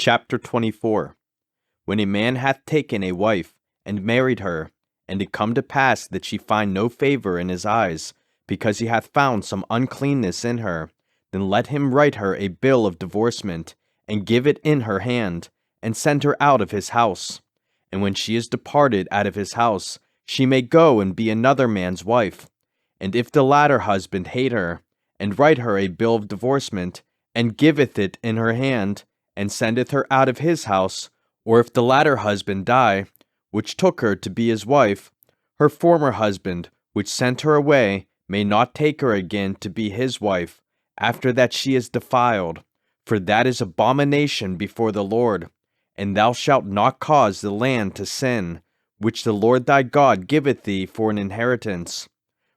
Chapter 24. When a man hath taken a wife, and married her, and it come to pass that she find no favor in his eyes, because he hath found some uncleanness in her, then let him write her a bill of divorcement, and give it in her hand, and send her out of his house. And when she is departed out of his house, she may go and be another man's wife. And if the latter husband hate her, and write her a bill of divorcement, and giveth it in her hand, and sendeth her out of his house, or if the latter husband die, which took her to be his wife, her former husband, which sent her away, may not take her again to be his wife, after that she is defiled, for that is abomination before the Lord. And thou shalt not cause the land to sin, which the Lord thy God giveth thee for an inheritance.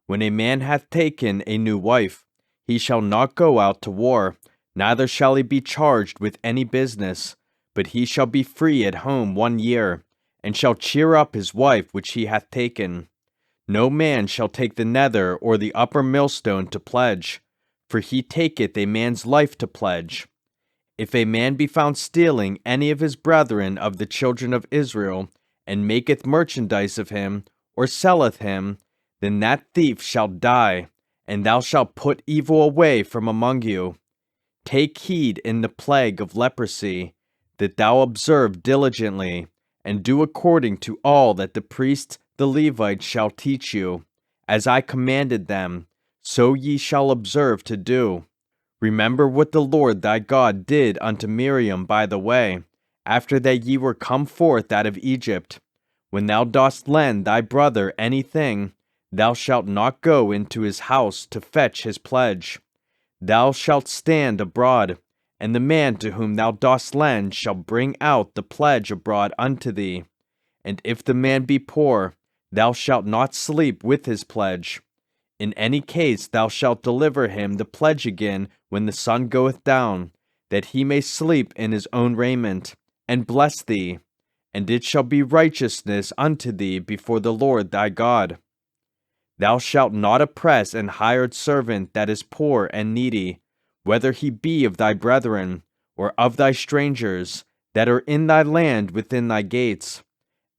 When a man hath taken a new wife, he shall not go out to war, neither shall he be charged with any business, but he shall be free at home 1 year, and shall cheer up his wife which he hath taken. No man shall take the nether or the upper millstone to pledge, for he taketh a man's life to pledge. If a man be found stealing any of his brethren of the children of Israel, and maketh merchandise of him, or selleth him, then that thief shall die, and thou shalt put evil away from among you. Take heed in the plague of leprosy, that thou observe diligently, and do according to all that the priests the Levites shall teach you. As I commanded them, so ye shall observe to do. Remember what the Lord thy God did unto Miriam by the way, after that ye were come forth out of Egypt. When thou dost lend thy brother anything, thou shalt not go into his house to fetch his pledge. Thou shalt stand abroad, and the man to whom thou dost lend shall bring out the pledge abroad unto thee. And if the man be poor, thou shalt not sleep with his pledge. In any case thou shalt deliver him the pledge again when the sun goeth down, that he may sleep in his own raiment, and bless thee, and it shall be righteousness unto thee before the Lord thy God. Thou shalt not oppress an hired servant that is poor and needy, whether he be of thy brethren, or of thy strangers, that are in thy land within thy gates.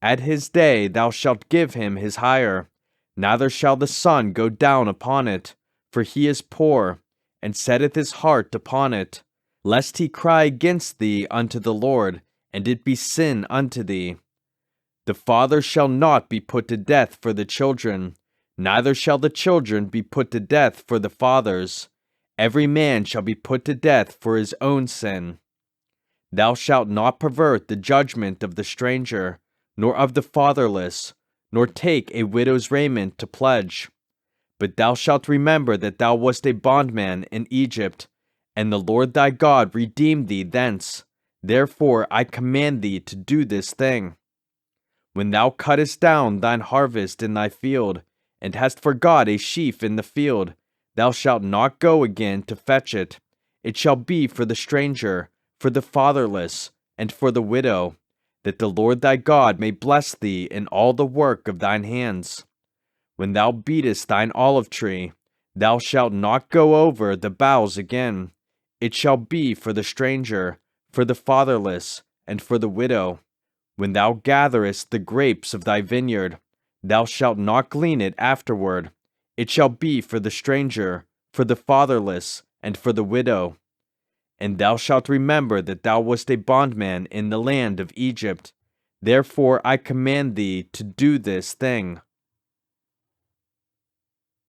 At his day thou shalt give him his hire, neither shall the sun go down upon it, for he is poor, and setteth his heart upon it, lest he cry against thee unto the Lord, and it be sin unto thee. The father shall not be put to death for the children, neither shall the children be put to death for the fathers. Every man shall be put to death for his own sin. Thou shalt not pervert the judgment of the stranger, nor of the fatherless, nor take a widow's raiment to pledge. But thou shalt remember that thou wast a bondman in Egypt, and the Lord thy God redeemed thee thence. Therefore I command thee to do this thing. When thou cuttest down thine harvest in thy field, and hast forgot a sheaf in the field, thou shalt not go again to fetch it. It shall be for the stranger, for the fatherless, and for the widow, that the Lord thy God may bless thee in all the work of thine hands. When thou beatest thine olive tree, thou shalt not go over the boughs again. It shall be for the stranger, for the fatherless, and for the widow. When thou gatherest the grapes of thy vineyard, thou shalt not glean it afterward. It shall be for the stranger, for the fatherless, and for the widow. And thou shalt remember that thou wast a bondman in the land of Egypt. Therefore I command thee to do this thing.